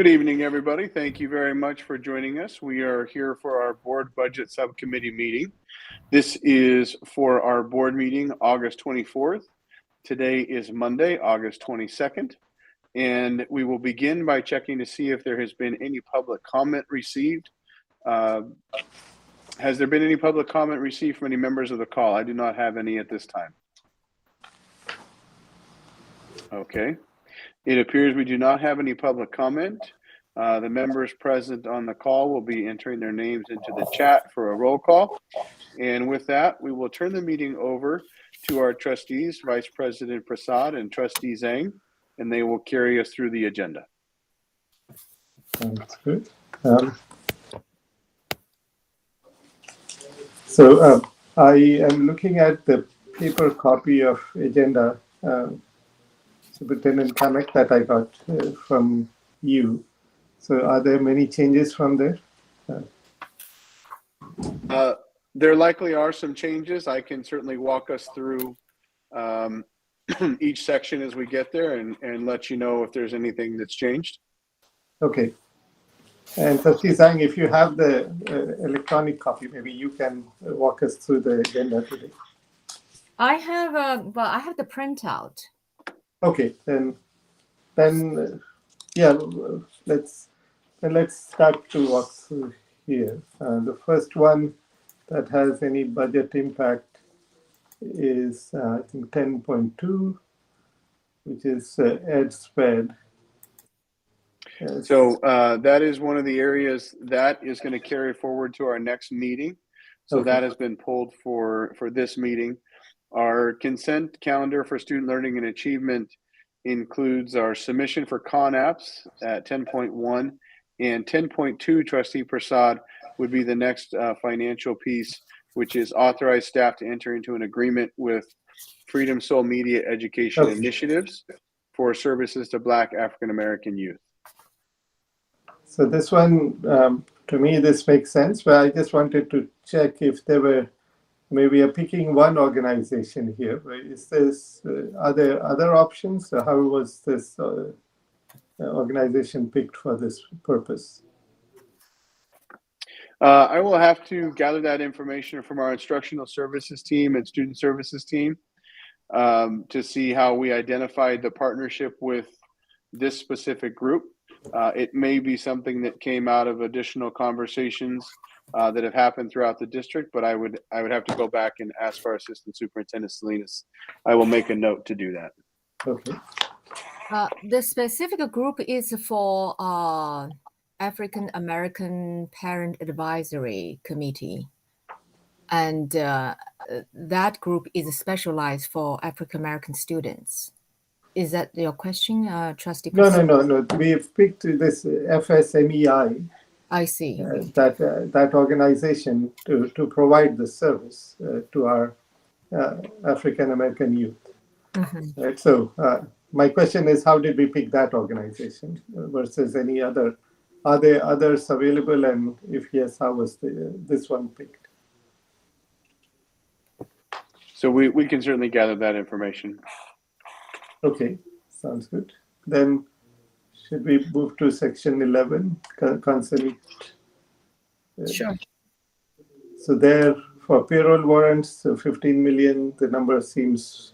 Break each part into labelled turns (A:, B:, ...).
A: Good evening, everybody. Thank you very much for joining us. We are here for our board budget subcommittee meeting. This is for our board meeting, August 24th. Today is Monday, August 22nd, and we will begin by checking to see if there has been any public comment received. Has there been any public comment received from any members of the call? I do not have any at this time. Okay. It appears we do not have any public comment. The members present on the call will be entering their names into the chat for a roll call. And with that, we will turn the meeting over to our trustees, Vice President Prasad and Trustee Zhang, and they will carry us through the agenda.
B: That's good. I am looking at the paper copy of agenda, Superintendent Kamek, that I got from you. So are there many changes from there?
A: There likely are some changes. I can certainly walk us through each section as we get there and let you know if there's anything that's changed.
B: Okay. And Trustee Zhang, if you have the electronic copy, maybe you can walk us through the agenda today.
C: I have the printout.
B: Okay, then yeah, let's start to walk through here. The first one that has any budget impact is I think 10.2, which is ed sped.
A: So that is one of the areas that is going to carry forward to our next meeting. So
B: Okay.
A: that has been pulled for this meeting. Our consent calendar for student learning and achievement includes our submission for CONAPS at 10.1 and 10.2. Trustee Prasad would be the next financial piece, which is authorize staff to enter into an agreement with Freedom Soul Media Education
B: Okay.
A: Initiatives for services to Black African American youth.
B: So this one, to me, this makes sense, but I just wanted to check if there were maybe picking one organization here. Is this, are there other options? How was this organization picked for this purpose?
A: I will have to gather that information from our instructional services team and student services team to see how we identified the partnership with this specific group. It may be something that came out of additional conversations that have happened throughout the district, but I would have to go back and ask our Assistant Superintendent Salinas. I will make a note to do that.
B: Okay.
C: The specific group is for African American Parent Advisory Committee, and that group is specialized for African American students. Is that your question, Trustee?
B: No. We've picked this FSMEI.
C: I see.
B: That organization to provide the service to our African American youth.
C: Mm-hmm.
B: Right. So my question is, how did we pick that organization versus any other? Are there others available, and if yes, how was this one picked?
A: So we can certainly gather that information.
B: Okay, sounds good. Then should we move to section 11, consent?
C: Sure.
B: So there for payroll warrants, 15 million, the number seems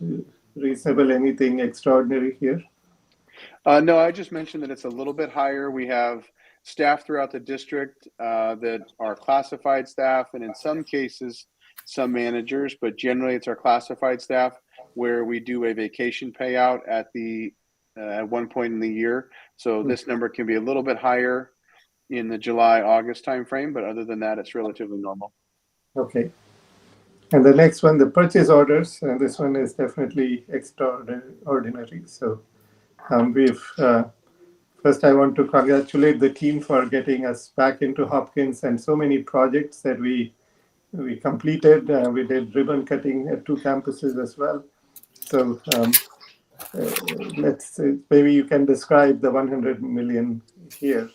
B: reasonable. Anything extraordinary here?
A: No, I just mentioned that it's a little bit higher. We have staff throughout the district that are classified staff, and in some cases, some managers, but generally it's our classified staff where we do a vacation payout at one point in the year. So this number can be a little bit higher in the July-August timeframe, but other than that, it's relatively normal. Okay.
B: And the next one, the purchase orders, and this one is definitely extraordinary. So first I want to congratulate the team for getting us back into Hopkins and so many projects that we completed. We did ribbon cutting at 2 campuses as well. So maybe you can describe the 100 million here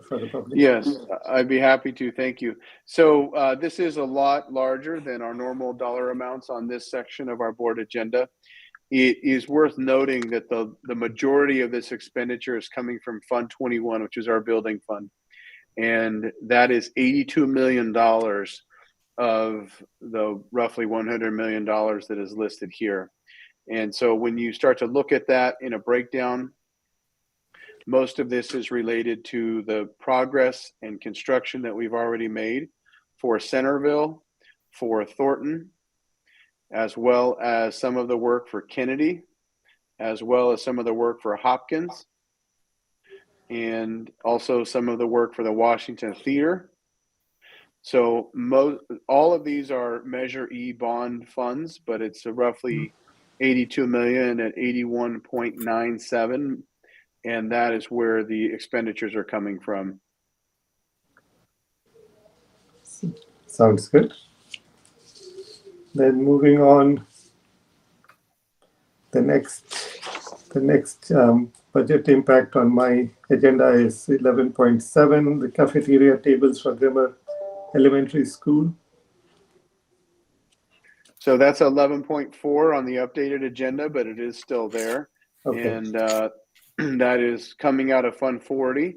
B: for the public.
A: Yes, I'd be happy to. Thank you. So this is a lot larger than our normal dollar amounts on this section of our board agenda. it is worth noting that the majority of this expenditure is coming from Fund 21, which is our building fund. And that is $82 million of the roughly $100 million that is listed here. And so when you start to look at that in a breakdown, most of this is related to the progress and construction that we've already made for Centerville, for Thornton, as well as some of the work for Kennedy, as well as some of the work for Hopkins, and also some of the work for the Washington Theater. So all of these are Measure E bond funds, but it's roughly 82 million at 81.97, and that is where the expenditures are coming from.
B: Sounds good. Then moving on, the next budget impact on my agenda is 11.7, the cafeteria tables for Grimmer Elementary School.
A: So that's 11.4 on the updated agenda, but it is still there.
B: Okay.
A: And that is coming out of Fund 40,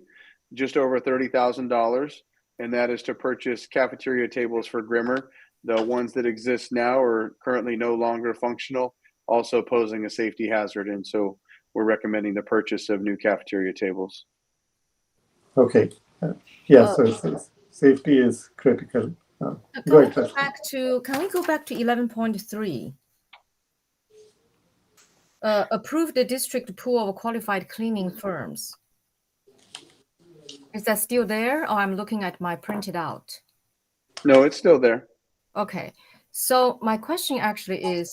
A: just over $30,000. And that is to purchase cafeteria tables for Grimmer. The ones that exist now are currently no longer functional, also posing a safety hazard. And so we're recommending the purchase of new cafeteria tables.
B: Okay. So safety is critical.
C: Can we go back to 11.3? Approve the district pool of qualified cleaning firms. Is that still there, or I'm looking at my printed out?
A: No, it's still there.
C: Okay. So my question actually is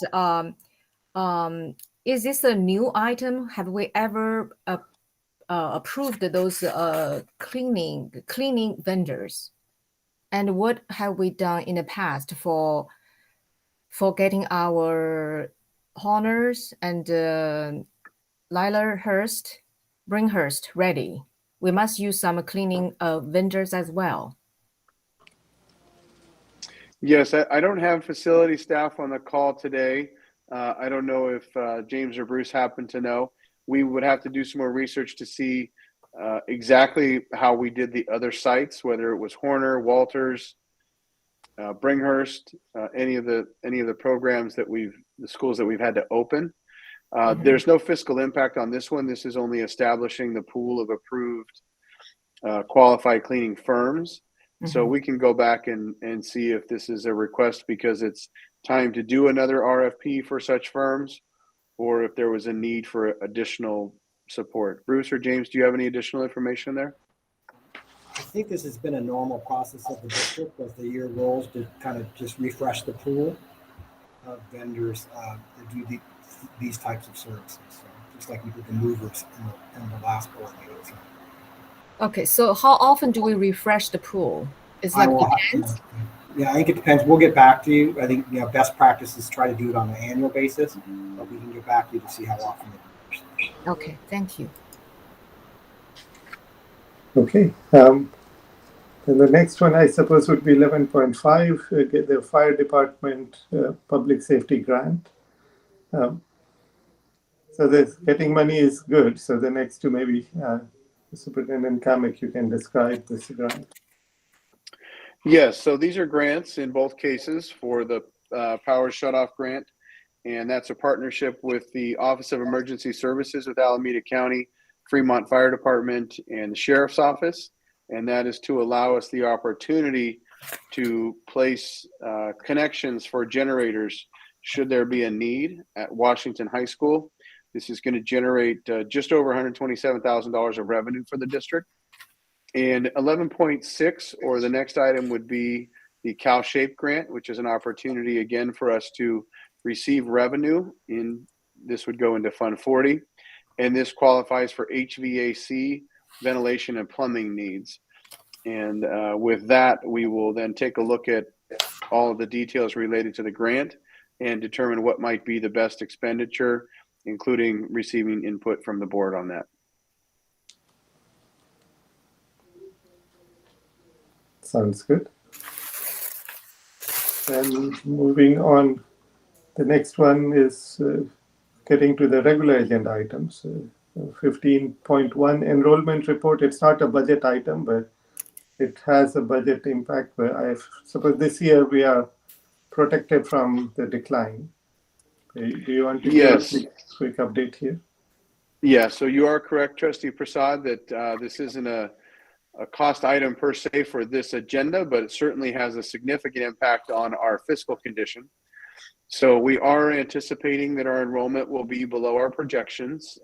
C: this a new item? Have we ever approved those cleaning vendors? And what have we done in the past for getting our Honors and Bringhurst ready? We must use some cleaning vendors as well.
A: Yes, I don't have facility staff on the call today. I don't know if James or Bruce happen to know. We would have to do some more research to see exactly how we did the other sites, whether it was Horner, Walters, Bringhurst, any of the programs that the schools that we've had to open. There's no fiscal impact on this one. This is only establishing the pool of approved qualified cleaning firms. So we can go back and see if this is a request because it's time to do another RFP for such firms, or if there was a need for additional support. Bruce or James, do you have any additional information there?
D: I think this has been a normal process of the district as the year rolls to kind of just refresh the pool of vendors that do these types of services. So just like we did the movers in the last board meeting. So.
C: Okay, so how often do we refresh the pool? It's like depends?
D: Yeah, I think it depends. We'll get back to you. I think best practice is try to do it on an annual basis, but we can get back to you to see how often it refreshes.
C: Okay, thank you.
B: Okay. And the next one, I suppose, would be 11.5, the fire department public safety grant. So this getting money is good. So the next two, maybe Superintendent Kamek, you can describe this grant.
A: Yes, so these are grants in both cases for the power shutoff grant, and that's a partnership with the Office of Emergency Services with Alameda County, Fremont Fire Department, and the Sheriff's Office, and that is to allow us the opportunity to place connections for generators should there be a need at Washington High School. This is going to generate just over $127,000 of revenue for the district. And 11.6, or the next item, would be the CalShape grant, which is an opportunity again for us to receive revenue. This would go into Fund 40, and this qualifies for HVAC, ventilation, and plumbing needs. And with that, we will then take a look at all of the details related to the grant and determine what might be the best expenditure, including receiving input from the board on that.
B: Sounds good. And moving on, the next one is getting to the regular agenda items. 15.1 enrollment report. It's not a budget item, but it has a budget impact. But I suppose this year we are protected from the decline. Do you want to
A: Yes.
B: give a quick update here?
A: Yeah, so you are correct, Trustee Prasad, that this isn't a cost item per se for this agenda, but it certainly has a significant impact on our fiscal condition. So we are anticipating that our enrollment will be below our projections.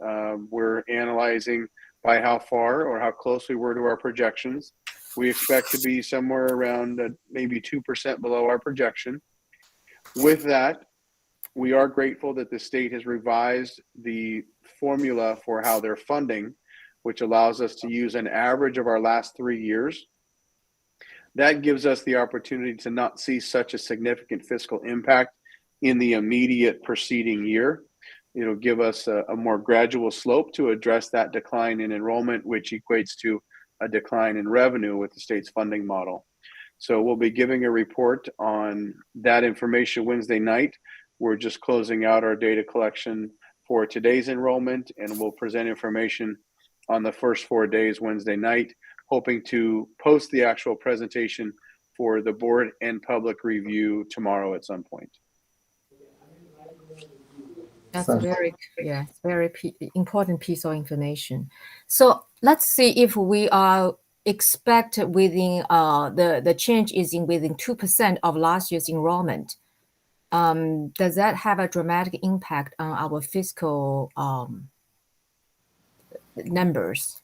A: We're analyzing by how far or how close we were to our projections. We expect to be somewhere around maybe 2% below our projection. With that, we are grateful that the state has revised the formula for how they're funding, which allows us to use an average of our last 3 years. That gives us the opportunity to not see such a significant fiscal impact in the immediate preceding year. It'll give us a more gradual slope to address that decline in enrollment, which equates to a decline in revenue with the state's funding model. So we'll be giving a report on that information Wednesday night. We're just closing out our data collection for today's enrollment, and we'll present information on the first 4 days Wednesday night, hoping to post the actual presentation for the board and public review tomorrow at some point.
C: That's very important piece of information. So let's see if we are expect within the change is in within 2% of last year's enrollment. Does that have a dramatic impact on our fiscal numbers?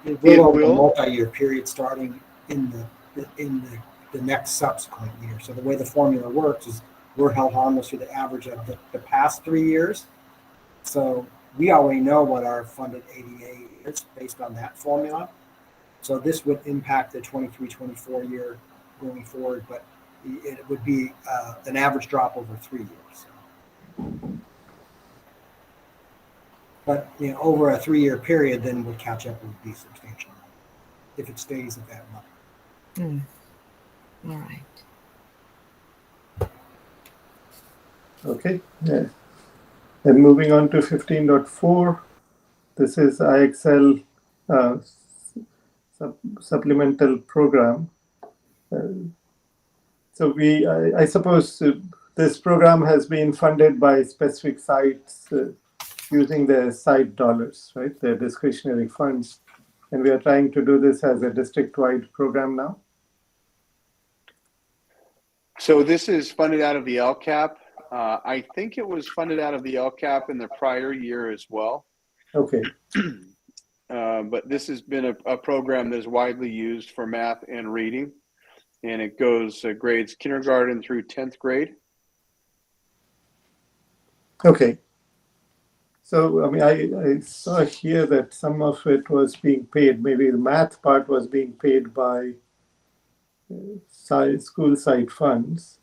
D: It will over a multi-year period starting in the next subsequent year. So the way the formula works is we're held harmless for the average of the past 3 years. So we already know what our funded ADA is based on that formula. So this would impact the 23-24 year going forward, but it would be an average drop over 3 years. But over a 3 year period, then would catch up would be substantial if it stays at that level.
C: All right.
B: Okay. Yeah. And moving on to 15.4, this is IXL supplemental program. So I suppose this program has been funded by specific sites using the site dollars, right? The discretionary funds. And we are trying to do this as a district-wide program now.
A: So this is funded out of the LCAP. I think it was funded out of the LCAP in the prior year as well.
B: Okay.
A: But this has been a program that is widely used for math and reading, and it goes grades kindergarten through 10th grade.
B: Okay. So, I mean, I saw here that some of it was being paid, maybe the math part was being paid by school site funds.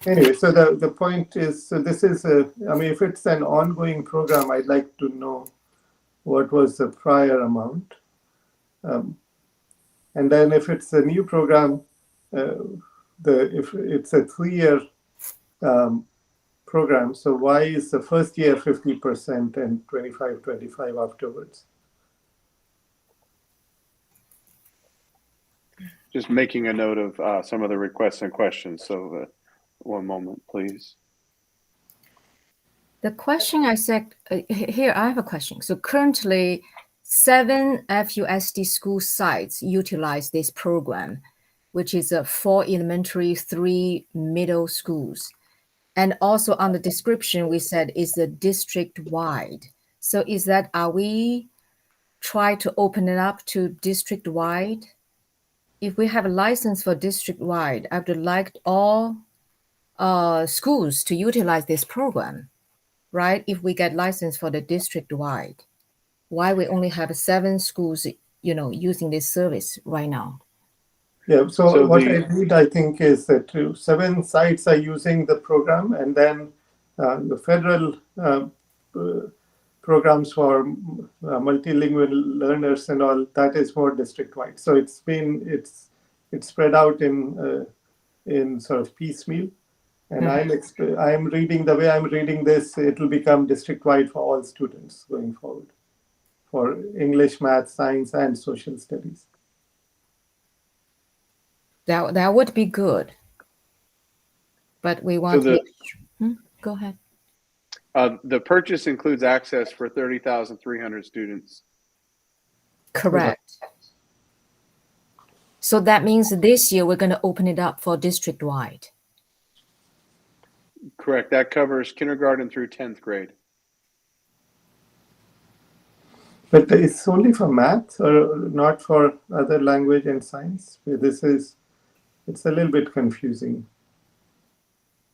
B: Anyway, so the point is, so this is I mean, if it's an ongoing program, I'd like to know what was the prior amount. And then if it's a new program, if it's a 3-year program, so why is the first year 50% and 25 afterwards?
A: Just making a note of some of the requests and questions. So one moment, please.
C: The question I said here, I have a question. So currently, 7 FUSD school sites utilize this program, which is 4 elementary, 3 middle schools. And also on the description, we said is the district-wide. So is that, are we try to open it up to district-wide? If we have a license for district-wide, I would like all schools to utilize this program, right? If we get license for the district-wide, why we only have 7 schools, using this service right now?
B: Yeah, so what I read, I think, is that 7 sites are using the program, and then the federal programs for multilingual learners and all, that is more district-wide. So it's spread out in in sort of piecemeal. And I'm reading, the way I'm reading this, it will become district-wide for all students going forward, for English, math, science, and social studies.
C: That would be good. But we want
A: So
C: go ahead.
A: the purchase includes access for 30,300 students.
C: Correct. So that means this year we're going to open it up for district-wide.
A: Correct. That covers kindergarten through 10th grade.
B: But it's only for math or not for other language and science? It's a little bit confusing.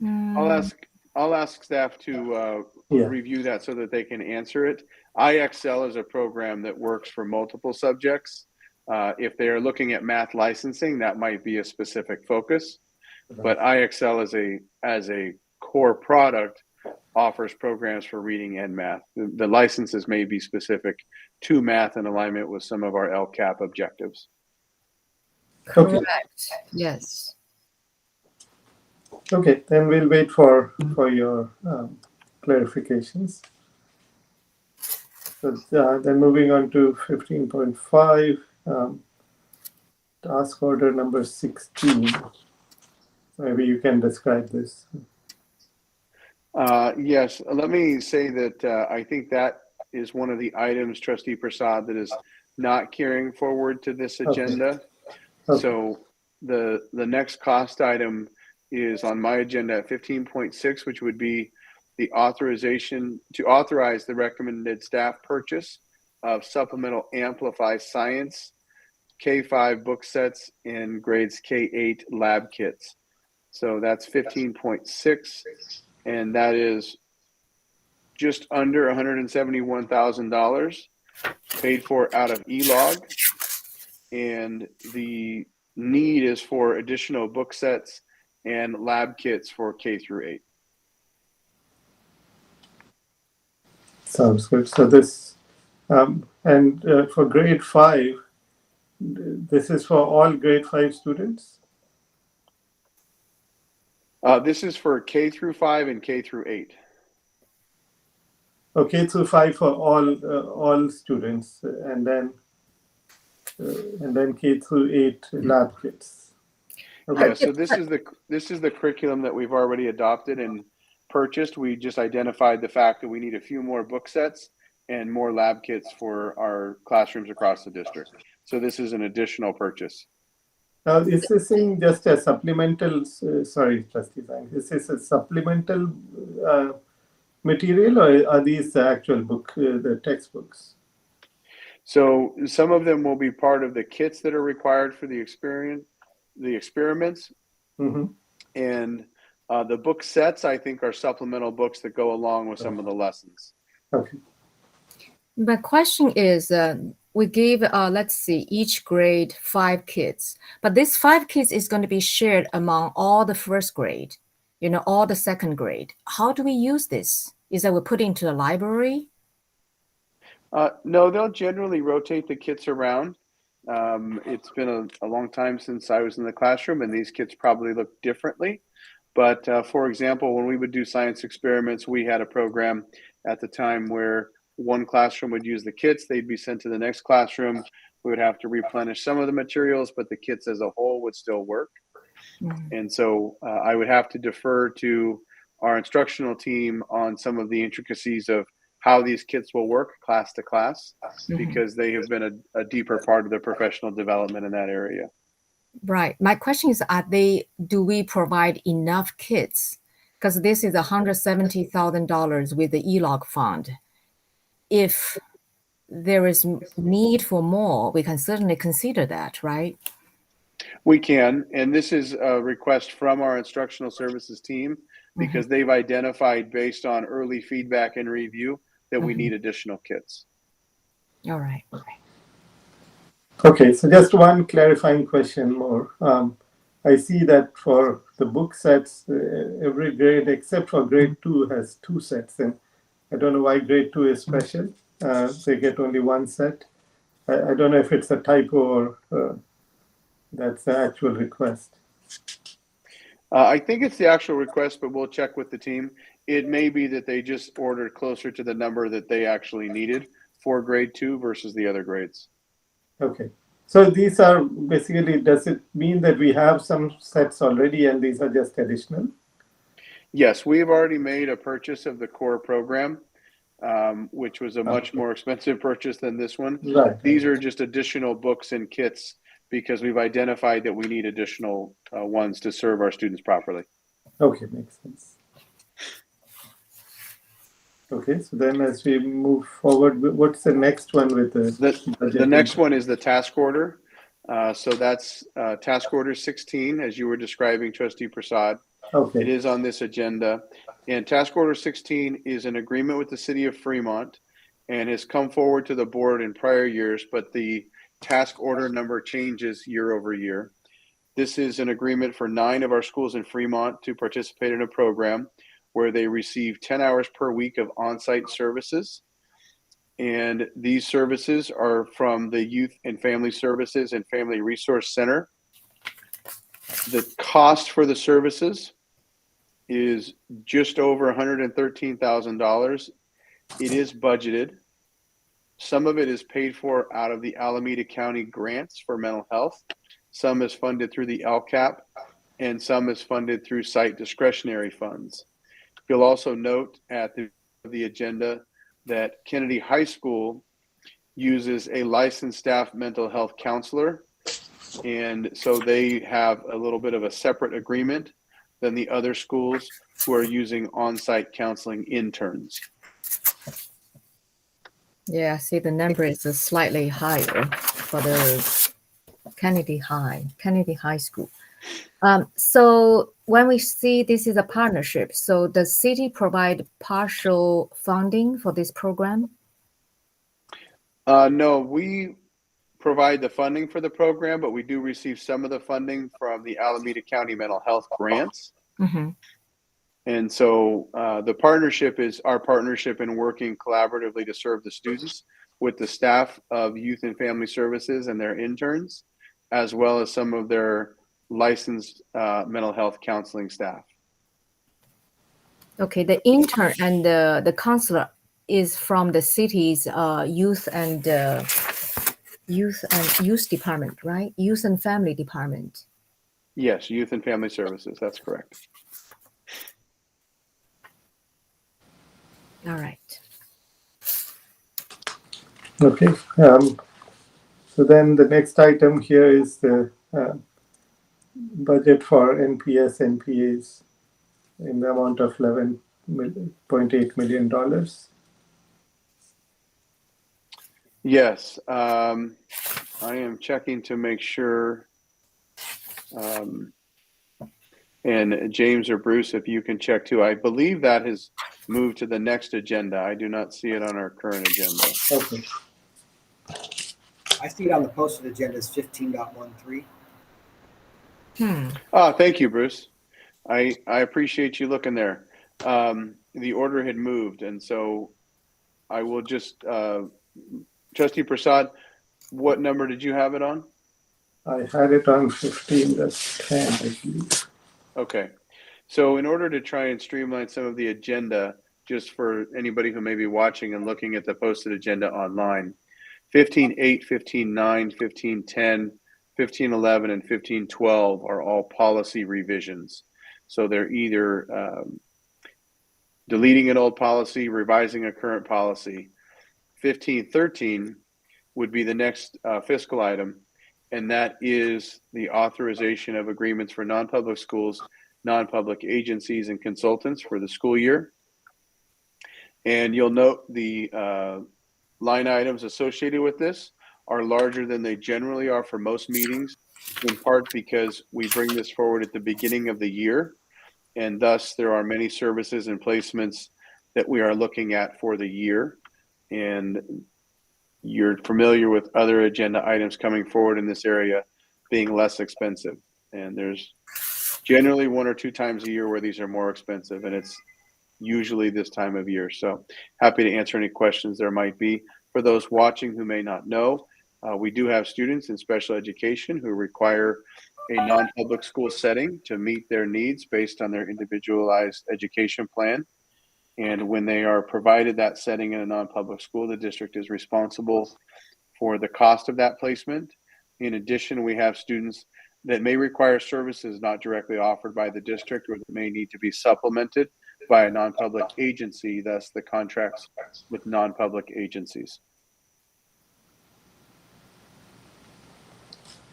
A: I'll ask staff to review that so that they can answer it. IXL is a program that works for multiple subjects. If they are looking at math licensing, that might be a specific focus. But IXL as a core product offers programs for reading and math. The licenses may be specific to math in alignment with some of our LCAP objectives.
C: Correct. Okay. Yes.
B: Okay, then we'll wait for your clarifications. So then moving on to 15.5, task order number 16. Maybe you can describe this.
A: Yes, let me say that I think that is one of the items, Trustee Prasad, that is not carrying forward to this agenda. Okay. So the next cost item is on my agenda at 15.6, which would be the authorization to authorize the recommended staff purchase of supplemental Amplify Science K5 book sets and grades K8 lab kits. So that's 15.6, and that is just under $171,000 paid for out of ELOG. And the need is for additional book sets and lab kits for K through 8.
B: Sounds good. So this, and for grade 5, this is for all grade 5 students?
A: This is for K through 5 and K through 8.
B: Okay, through 5 for all students, and then K through 8 lab kits. Okay.
A: Yeah, so this is the curriculum that we've already adopted and purchased. We just identified the fact that we need a few more book sets and more lab kits for our classrooms across the district. So this is an additional purchase.
B: Now, is this in just a supplemental? Sorry, Trustee Zhang. Is this a supplemental material, or are these the actual book, the textbooks?
A: So some of them will be part of the kits that are required for the experiments,
B: mm-hmm.
A: And the book sets, I think, are supplemental books that go along with some of the lessons.
B: Okay.
C: My question is, we gave, let's see, each grade 5 kits, but this 5 kits is going to be shared among all the first grade, all the second grade. How do we use this? Is that we put it into the library?
A: No, they'll generally rotate the kits around. It's been a long time since I was in the classroom, and these kits probably look differently. But for example, when we would do science experiments, we had a program at the time where one classroom would use the kits, they'd be sent to the next classroom. We would have to replenish some of the materials, but the kits as a whole would still work. Mm-hmm. And so I would have to defer to our instructional team on some of the intricacies of how these kits will work class to class, mm-hmm. because they have been a deeper part of their professional development in that area.
C: Right. My question is, do we provide enough kits? Because this is $170,000 with the ELOG fund. If there is need for more, we can certainly consider that, right? We
A: can, and this is a request from our instructional services team because mm-hmm. they've identified based on early feedback and review that mm-hmm. we need additional kits.
C: All right.
B: Okay, so just one clarifying question more. I see that for the book sets, every grade except for grade 2 has 2 sets, and I don't know why grade 2 is special. They get only 1 set. I don't know if it's a typo or that's the actual request.
A: I think it's the actual request, but we'll check with the team. It may be that they just ordered closer to the number that they actually needed for grade 2 versus the other grades.
B: Okay. So these are basically, does it mean that we have some sets already and these are just additional?
A: Yes, we've already made a purchase of the core program, which was a much more expensive purchase than this one.
B: Right.
A: These are just additional books and kits because we've identified that we need additional ones to serve our students properly.
B: Okay, makes sense. Okay, so then as we move forward, what's the next one with
A: the next one is the task order. So that's task order 16, as you were describing, Trustee Prasad.
B: Okay.
A: It is on this agenda. And task order 16 is an agreement with the city of Fremont and has come forward to the board in prior years, but the task order number changes year over year. This is an agreement for 9 of our schools in Fremont to participate in a program where they receive 10 hours per week of on-site services. And these services are from the Youth and Family Services and Family Resource Center. The cost for the services is just over $113,000. It is budgeted. Some of it is paid for out of the Alameda County grants for mental health. Some is funded through the LCAP, and some is funded through site discretionary funds. You'll also note at the agenda that Kennedy High School uses a licensed staff mental health counselor, and so they have a little bit of a separate agreement than the other schools who are using on-site counseling interns.
C: Yeah, see the number is slightly higher for the Kennedy High School. So when we see this is a partnership, so the city provide partial funding for this program?
A: No, we provide the funding for the program, but we do receive some of the funding from the Alameda County mental health grants.
C: Mm-hmm.
A: And so the partnership is our partnership in working collaboratively to serve the students with the staff of Youth and Family Services and their interns, as well as some of their licensed mental health counseling staff.
C: Okay, the intern and the counselor is from the city's youth and youth department, right? Youth and family department.
A: Yes, Youth and Family Services. That's correct.
C: All right.
B: Okay. So then the next item here is the budget for NPS, NPAs in the amount of $11.8 million.
A: Yes, I am checking to make sure. And James or Bruce, if you can check too. I believe that has moved to the next agenda. I do not see it on our current agenda.
B: Okay.
D: I see it on the posted agenda as 15.13.
A: Thank you, Bruce. I appreciate you looking there. The order had moved, and so I will just, Trustee Prasad, what number did you have it on?
B: I had it on 15, that's 10, I believe.
A: Okay. So in order to try and streamline some of the agenda, just for anybody who may be watching and looking at the posted agenda online, 15.8, 15.9, 15.10, 15.11, and 15.12 are all policy revisions. So they're either deleting an old policy, revising a current policy. 15.13 would be the next fiscal item, and that is the authorization of agreements for non-public schools, non-public agencies, and consultants for the school year. And you'll note the line items associated with this are larger than they generally are for most meetings, in part because we bring this forward at the beginning of the year, and thus there are many services and placements that we are looking at for the year. And you're familiar with other agenda items coming forward in this area being less expensive. And there's generally 1 or 2 times a year where these are more expensive, and it's usually this time of year. So happy to answer any questions there might be. For those watching who may not know, we do have students in special education who require a non-public school setting to meet their needs based on their individualized education plan. And when they are provided that setting in a non-public school, the district is responsible for the cost of that placement. In addition, we have students that may require services not directly offered by the district or that may need to be supplemented by a non-public agency, thus the contracts with non-public agencies.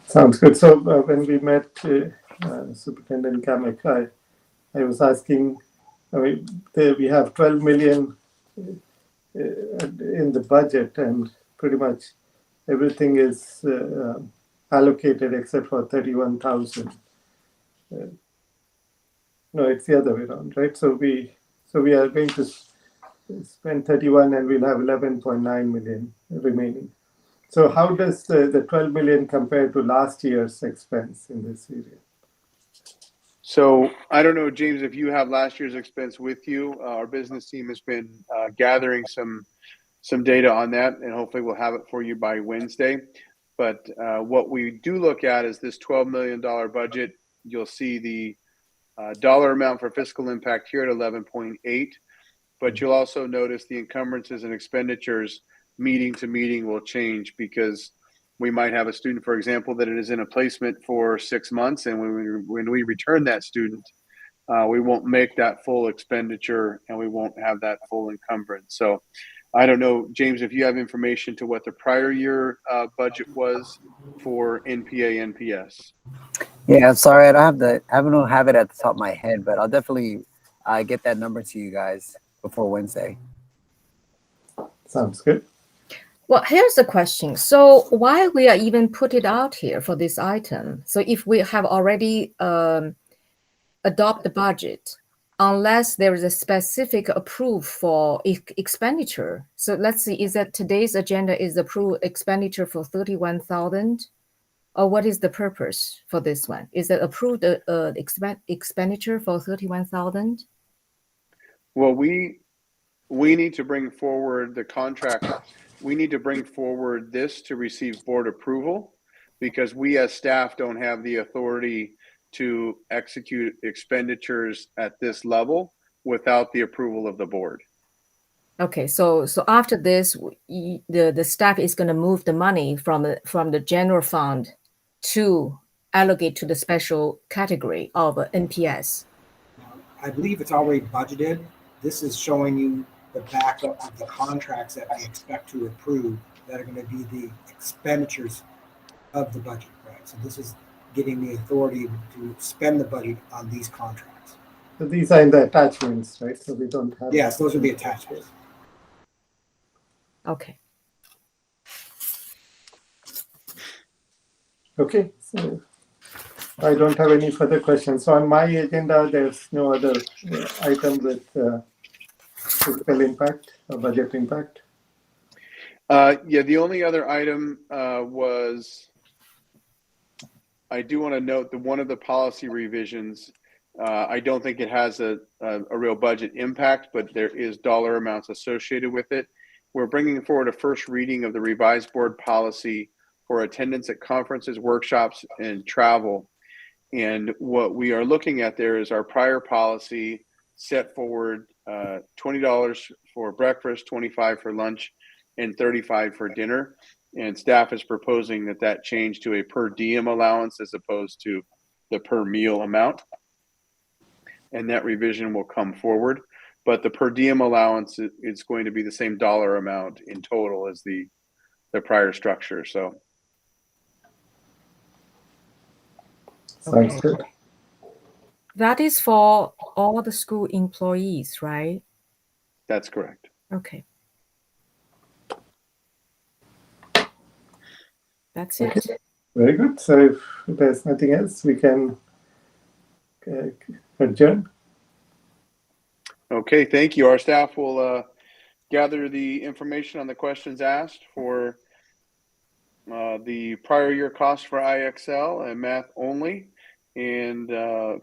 B: Sounds good. So when we met Superintendent Kamek, I was asking, we have 12 million in the budget, and pretty much everything is allocated except for 31,000. No, it's the other way around, right? So we are going to spend 31, and we'll have 11.9 million remaining. So how does the 12 million compare to last year's expense in this area?
A: So I don't know, James, if you have last year's expense with you. Our business team has been gathering some data on that, and hopefully we'll have it for you by Wednesday. But what we do look at is this $12 million budget. You'll see the dollar amount for fiscal impact here at 11.8, but you'll also notice the encumbrances and expenditures meeting to meeting will change, because we might have a student, for example, that it is in a placement for 6 months, and when we return that student, we won't make that full expenditure and we won't have that full encumbrance. So I don't know, James, if you have information to what the prior year budget was for NPA NPS.
E: Yeah, I'm sorry, I don't have it at the top of my head, but I'll definitely get that number to you guys before Wednesday.
B: Sounds good.
C: Well, here's the question. So why we are even put it out here for this item? So if we have already adopt the budget, unless there is a specific approve for expenditure. So let's see, is that today's agenda is approved expenditure for 31,000? Or what is the purpose for this one? Is it approved expenditure for 31,000?
A: Well, we need to bring forward the contract. We need to bring forward this to receive board approval, because we as staff don't have the authority to execute expenditures at this level without the approval of the board.
C: Okay, so after this, the staff is going to move the money from the general fund to allocate to the special category of NPS.
D: I believe it's already budgeted. This is showing you the backup of the contracts that we expect to approve that are going to be the expenditures of the budget, right? So this is getting the authority to spend the budget on these contracts.
B: So these are in the attachments, right? So we don't have.
D: Yes, those are the attachments.
C: Okay.
B: Okay, so I don't have any further questions. So on my agenda, there's no other item with fiscal impact or budget impact.
A: Yeah, the only other item was, I do want to note that one of the policy revisions, I don't think it has a real budget impact, but there is dollar amounts associated with it. We're bringing forward a first reading of the revised board policy for attendance at conferences, workshops, and travel. And what we are looking at there is our prior policy set forward $20 for breakfast, $25 for lunch, and $35 for dinner. And staff is proposing that change to a per diem allowance as opposed to the per meal amount. And that revision will come forward. But the per diem allowance is going to be the same dollar amount in total as the prior structure. So.
B: Sounds good.
C: That is for all the school employees, right?
A: That's correct.
C: Okay. That's it.
B: Okay. Very good. So if there's nothing else, we can adjourn.
A: Okay, thank you. Our staff will gather the information on the questions asked for the prior year costs for IXL and math only, and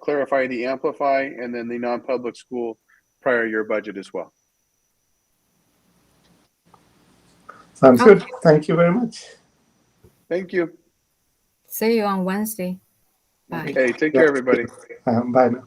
A: clarify the Amplify and then the non-public school prior year budget as well.
B: Sounds good. Thank you very much.
A: Thank you.
C: See you on Wednesday. Bye.
A: Hey, take care, everybody.
B: Bye now.